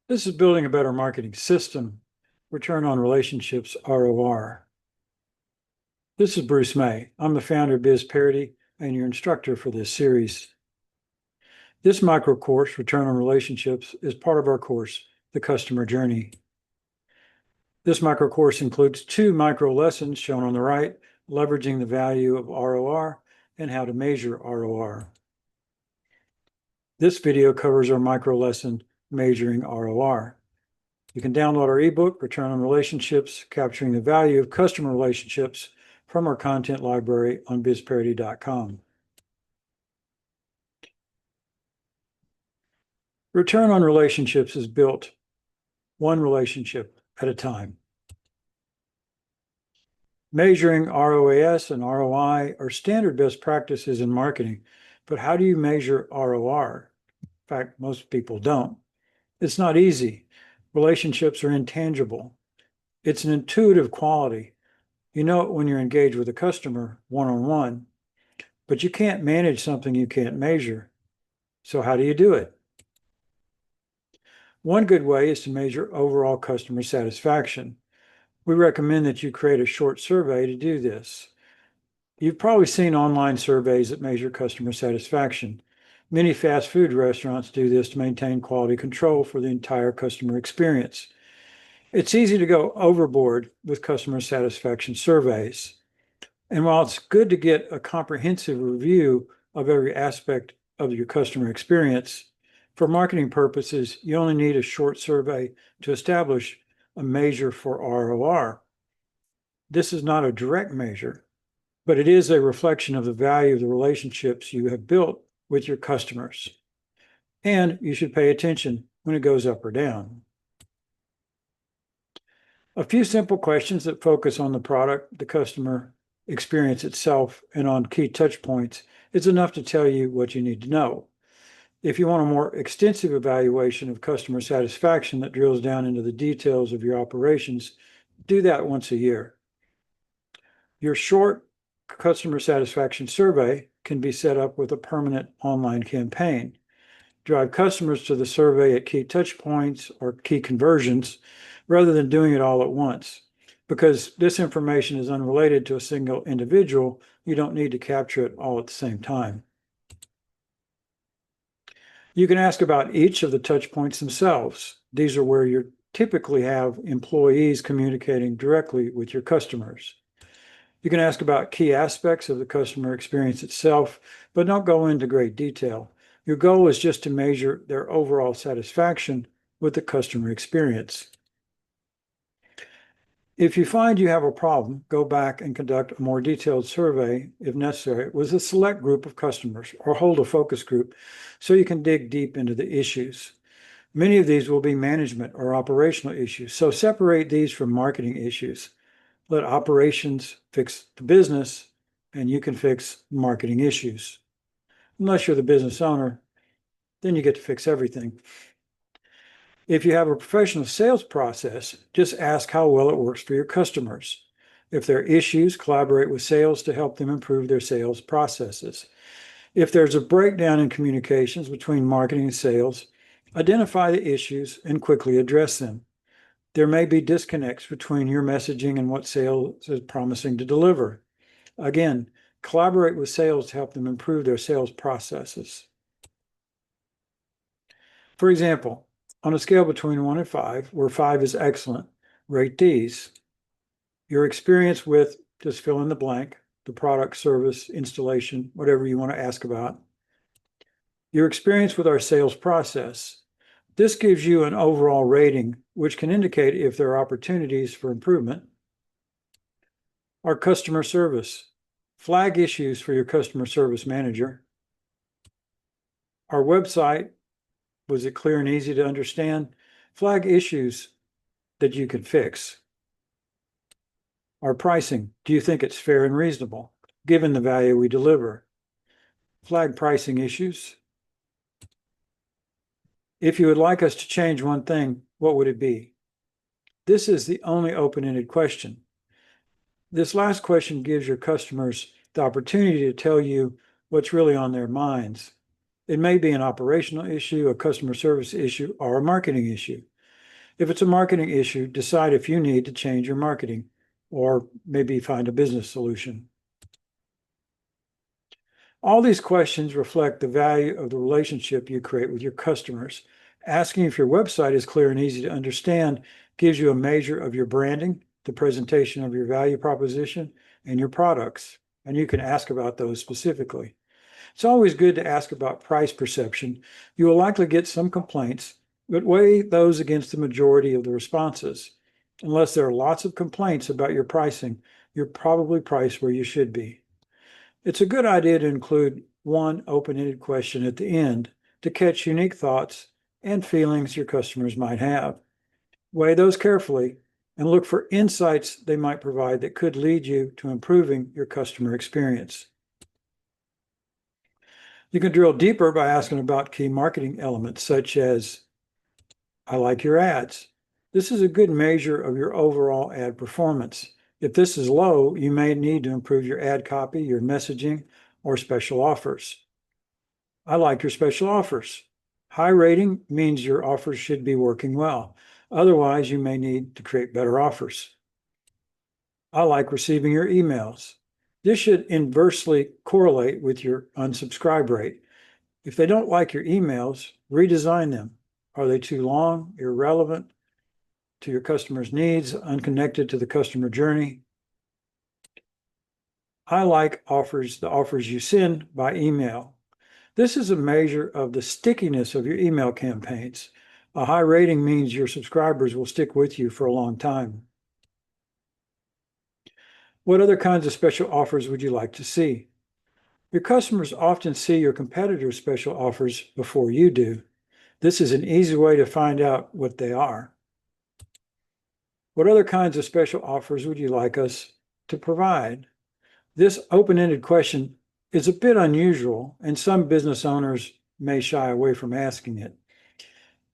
This is building a better marketing system, return on relationships, ROR. This is Bruce May. I'm the founder of Biz Parity and your instructor for this series. This micro course, Return on Relationships, is part of our course, The Customer Journey. This micro course includes 2 micro lessons shown on the right, leveraging the value of ROR and how to measure ROR. This video covers our micro lesson, Measuring ROR. You can download our ebook, Return on Relationships, Capturing the Value of Customer Relationships, from our content library on bizparity.com. Return on relationships is built one relationship at a time. Measuring ROAS and ROI are standard best practices in marketing, but how do you measure ROR? In fact, most people don't. It's not easy. Relationships are intangible. It's an intuitive quality. You know it when you're engaged with a customer one-on-one, but you can't manage something you can't measure. So how do you do it? One good way is to measure overall customer satisfaction. We recommend that you create a short survey to do this. You've probably seen online surveys that measure customer satisfaction. Many fast food restaurants do this to maintain quality control for the entire customer experience. It's easy to go overboard with customer satisfaction surveys. And while it's good to get a comprehensive review of every aspect of your customer experience, for marketing purposes, you only need a short survey to establish a measure for ROR. This is not a direct measure, but it is a reflection of the value of the relationships you have built with your customers. And you should pay attention when it goes up or down. A few simple questions that focus on the product, the customer experience itself, and on key touch points is enough to tell you what you need to know. If you want a more extensive evaluation of customer satisfaction that drills down into the details of your operations, do that once a year. Your short customer satisfaction survey can be set up with a permanent online campaign. Drive customers to the survey at key touch points or key conversions rather than doing it all at once. Because this information is unrelated to a single individual, you don't need to capture it all at the same time. You can ask about each of the touch points themselves. These are where you typically have employees communicating directly with your customers. You can ask about key aspects of the customer experience itself, but don't go into great detail. Your goal is just to measure their overall satisfaction with the customer experience. If you find you have a problem, go back and conduct a more detailed survey, if necessary, with a select group of customers, or hold a focus group so you can dig deep into the issues. Many of these will be management or operational issues, so separate these from marketing issues. Let operations fix the business, and you can fix marketing issues. Unless you're the business owner, then you get to fix everything. If you have a professional sales process, just ask how well it works for your customers. If there are issues, collaborate with sales to help them improve their sales processes. If there's a breakdown in communications between marketing and sales, identify the issues and quickly address them. There may be disconnects between your messaging and what sales is promising to deliver. Again, collaborate with sales to help them improve their sales processes. For example, on a scale between 1 and 5, where 5 is excellent, rate these. Your experience with, just fill in the blank, the product, service, installation, whatever you want to ask about. Your experience with our sales process. This gives you an overall rating, which can indicate if there are opportunities for improvement. Our customer service. Flag issues for your customer service manager. Our website. Was it clear and easy to understand? Flag issues that you can fix. Our pricing. Do you think it's fair and reasonable, given the value we deliver? Flag pricing issues. If you would like us to change one thing, what would it be? This is the only open-ended question. This last question gives your customers the opportunity to tell you what's really on their minds. It may be an operational issue, a customer service issue, or a marketing issue. If it's a marketing issue, decide if you need to change your marketing or maybe find a business solution. All these questions reflect the value of the relationship you create with your customers. Asking if your website is clear and easy to understand gives you a measure of your branding, the presentation of your value proposition, and your products. And you can ask about those specifically. It's always good to ask about price perception. You will likely get some complaints, but weigh those against the majority of the responses. Unless there are lots of complaints about your pricing, you're probably priced where you should be. It's a good idea to include one open-ended question at the end to catch unique thoughts and feelings your customers might have. Weigh those carefully and look for insights they might provide that could lead you to improving your customer experience. You can drill deeper by asking about key marketing elements such as, I like your ads. This is a good measure of your overall ad performance. If this is low, you may need to improve your ad copy, your messaging, or special offers. I like your special offers. High rating means your offers should be working well. Otherwise, you may need to create better offers. I like receiving your emails. This should inversely correlate with your unsubscribe rate. If they don't like your emails, redesign them. Are they too long, irrelevant to your customer's needs, unconnected to the customer journey? I like offers, the offers you send by email. This is a measure of the stickiness of your email campaigns. A high rating means your subscribers will stick with you for a long time. What other kinds of special offers would you like to see? Your customers often see your competitors' special offers before you do. This is an easy way to find out what they are. What other kinds of special offers would you like us to provide? This open-ended question is a bit unusual, and some business owners may shy away from asking it.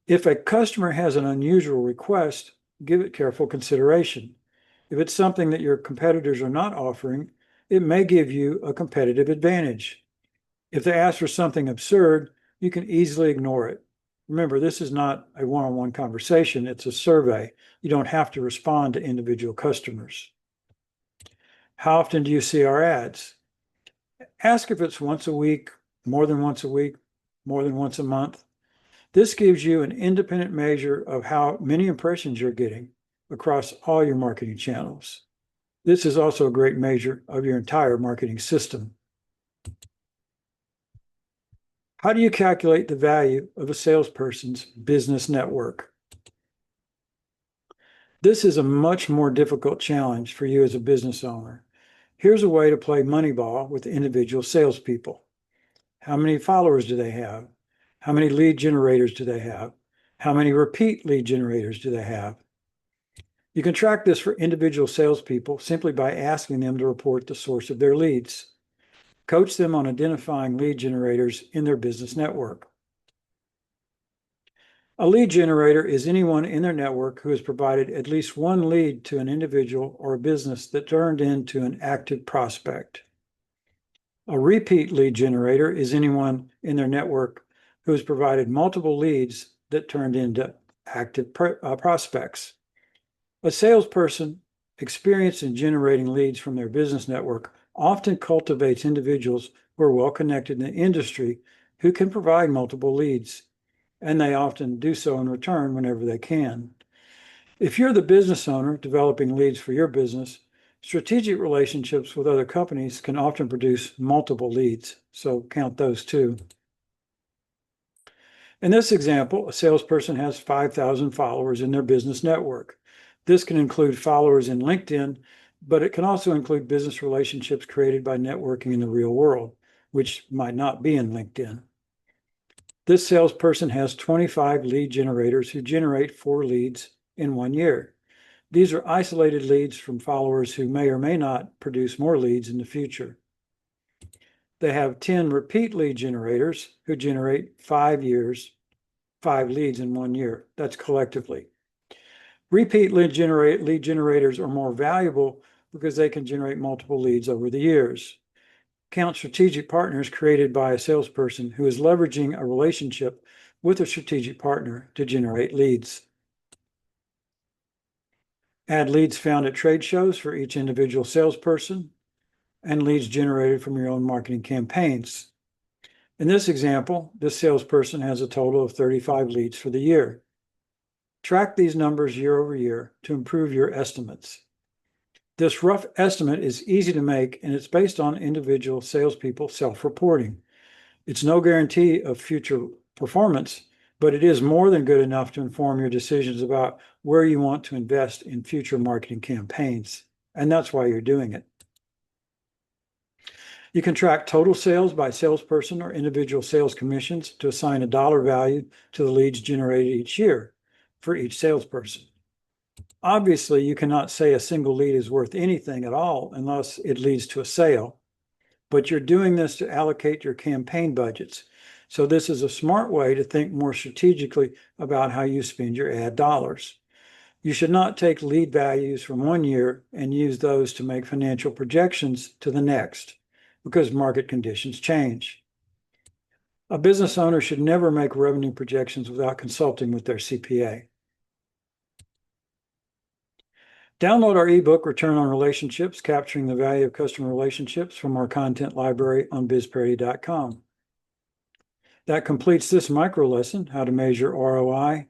If a customer has an unusual request, give it careful consideration. If it's something that your competitors are not offering, it may give you a competitive advantage. If they ask for something absurd, you can easily ignore it. Remember, this is not a one-on-one conversation, it's a survey. You don't have to respond to individual customers. How often do you see our ads? Ask if it's once a week, more than once a week, more than once a month. This gives you an independent measure of how many impressions you're getting across all your marketing channels. This is also a great measure of your entire marketing system. How do you calculate the value of a salesperson's business network? This is a much more difficult challenge for you as a business owner. Here's a way to play Moneyball with individual salespeople. How many followers do they have? How many lead generators do they have? How many repeat lead generators do they have? You can track this for individual salespeople simply by asking them to report the source of their leads. Coach them on identifying lead generators in their business network. A lead generator is anyone in their network who has provided at least one lead to an individual or a business that turned into an active prospect. A repeat lead generator is anyone in their network who has provided multiple leads that turned into active prospects. A salesperson experienced in generating leads from their business network often cultivates individuals who are well connected in the industry who can provide multiple leads, and they often do so in return whenever they can. If you're the business owner developing leads for your business, strategic relationships with other companies can often produce multiple leads, so count those too. In this example, a salesperson has 5,000 followers in their business network. This can include followers in LinkedIn, but it can also include business relationships created by networking in the real world, which might not be in LinkedIn. This salesperson has 25 lead generators who generate 4 leads in 1 year. These are isolated leads from followers who may or may not produce more leads in the future. They have 10 repeat lead generators who generate 5 leads in 1 year. That's collectively. Repeat lead generators are more valuable because they can generate multiple leads over the years. Count strategic partners created by a salesperson who is leveraging a relationship with a strategic partner to generate leads. Add leads found at trade shows for each individual salesperson and leads generated from your own marketing campaigns. In this example, this salesperson has a total of 35 leads for the year. Track these numbers year over year to improve your estimates. This rough estimate is easy to make, and it's based on individual salespeople self-reporting. It's no guarantee of future performance, but it is more than good enough to inform your decisions about where you want to invest in future marketing campaigns. And that's why you're doing it. You can track total sales by salesperson or individual sales commissions to assign a dollar value to the leads generated each year for each salesperson. Obviously, you cannot say a single lead is worth anything at all unless it leads to a sale, but you're doing this to allocate your campaign budgets. So this is a smart way to think more strategically about how you spend your ad dollars. You should not take lead values from one year and use those to make financial projections to the next, because market conditions change. A business owner should never make revenue projections without consulting with their CPA. Download our ebook, Return on Relationships, Capturing the Value of Customer Relationships, from our content library on bizparity.com. That completes this micro lesson, how to measure ROI.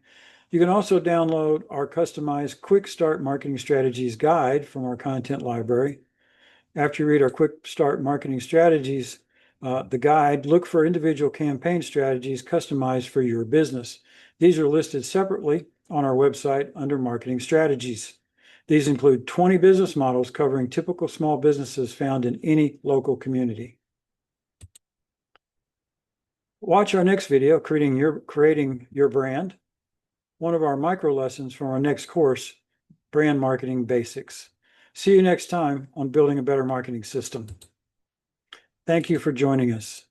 You can also download our customized Quick Start Marketing Strategies guide from our content library. After you read our Quick Start Marketing Strategies, the guide, look for individual campaign strategies customized for your business. These are listed separately on our website under Marketing Strategies. These include 20 business models covering typical small businesses found in any local community. Watch our next video, Creating Your Brand, one of our micro lessons from our next course, Brand Marketing Basics. See you next time on Building a Better Marketing System. Thank you for joining us.